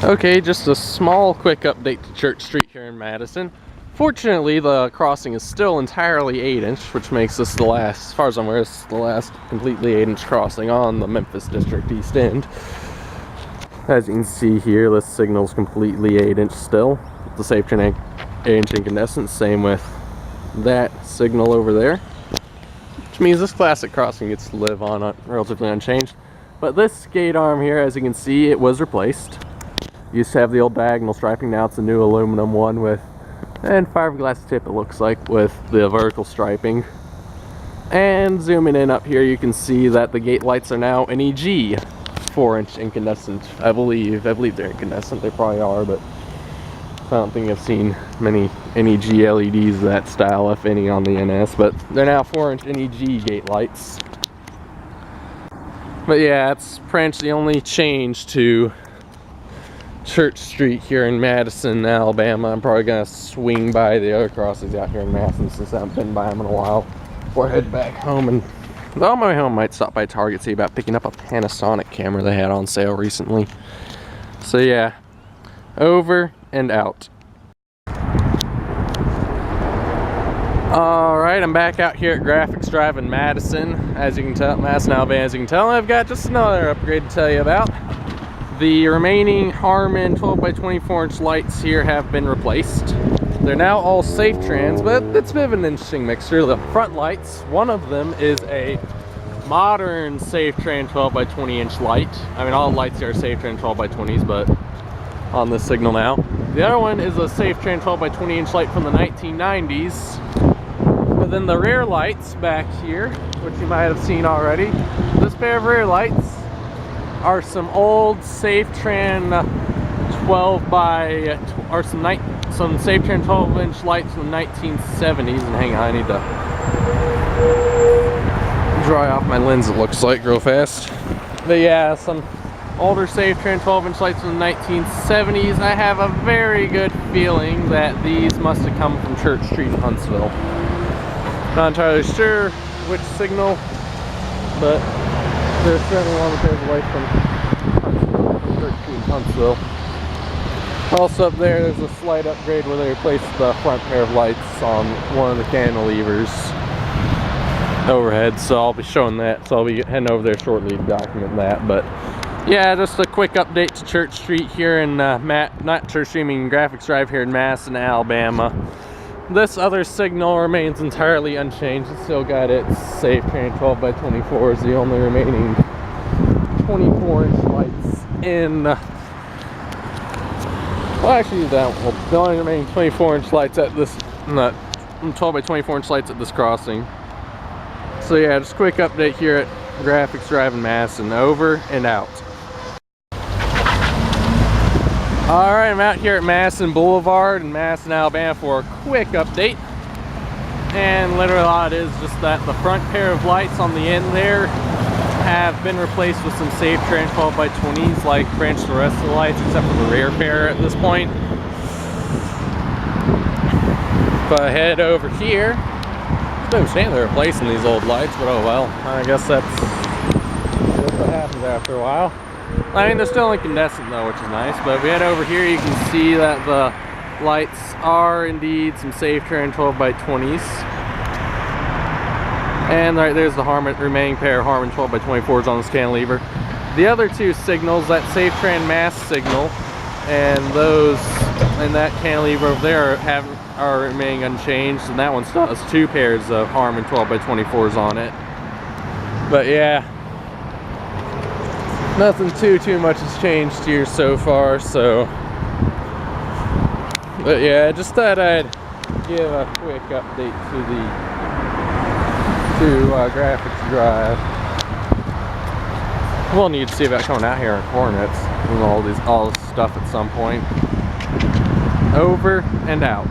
Okay, just a small quick update to Church Street here in Madison. Fortunately, the crossing is still entirely 8-inch, which makes this the last, as far as I'm aware, this is the last completely 8-inch crossing on the Memphis District East End. As you can see here, this signal's completely 8-inch still. The Safetran 8-inch incandescent, same with that signal over there. Which means this classic crossing gets to live on relatively unchanged. But this gate arm here, as you can see, it was replaced. Used to have the old diagonal striping, now it's a new aluminum one with, and fiberglass tip it looks like, with the vertical striping. And zooming in up here, you can see that the gate lights are now an EG 4-inch incandescent. I believe they're incandescent, they probably are, but I don't think I've seen many NEG LEDs of that style, if any, on the NS, but they're now 4-inch NEG gate lights. But yeah, it's pretty much the only change to Church Street here in Madison, Alabama. I'm probably gonna swing by the other crossings out here in Madison since I haven't been by them in a while before I head back home. And on my way home, I might stop by Target, see about picking up a Panasonic camera they had on sale recently. So yeah, over and out. Alright, I'm back out here at Graphics Drive in Madison. As you can tell, Madison, Alabama, as you can tell, I've got just another upgrade to tell you about. The remaining Harman 12x24-inch lights here have been replaced. They're now all Safetrans, but it's a bit of an interesting mixture. The front lights, one of them is a modern Safetran 12x20-inch light. I mean, all the lights here are Safetran 12x20s, but on this signal now. The other one is a Safetran 12x20-inch light from the 1990s. But then the rear lights back here, which you might have seen already, this pair of rear lights are some old Safetran 12x, or some Safetran 12-inch lights from the 1970s. And hang on, I need to dry off my lens, it looks like, real fast. But yeah, some older Safetran 12-inch lights from the 1970s. I have a very good feeling that these must have come from Church Street in Huntsville. Not entirely sure which signal, but there's certainly one that goes away from Church Street in Huntsville. Also up there, there's a slight upgrade where they replaced the front pair of lights on one of the cantilevers overhead, so I'll be showing that. So I'll be heading over there shortly to document that. But yeah, just a quick update to Church Street here in not Church Street, I mean Graphics Drive here in Madison, Alabama. This other signal remains entirely unchanged. It's still got its Safetran 12x24 is the only remaining 24-inch lights in. Well, actually, the only remaining 24-inch lights at this, not 12x24-inch lights at this crossing. So yeah, just a quick update here at Graphics Drive in Madison. Over and out. Alright, I'm out here at Madison Boulevard in Madison, Alabama for a quick update. And literally all it is just that the front pair of lights on the end there have been replaced with some Safetran 12x20s, like pretty much the rest of the lights except for the rear pair at this point. If I head over here, it's been a shame they're replacing these old lights, but oh well. I guess that's what happens after a while. I mean, they're still incandescent though, which is nice, but if we head over here, you can see that the lights are indeed some Safetran 12x20s. And right there's the remaining pair of Harman 12x24s on this cantilever. The other two signals, that Safetran mass signal and those and that cantilever over there are remaining unchanged, and that one still has two pairs of Harman 12x24s on it. But yeah, nothing too much has changed here so far, so. But yeah, just thought I'd give a quick update to Graphics Drive. We'll need to see about coming out here in Hornets and all this stuff at some point. Over and out.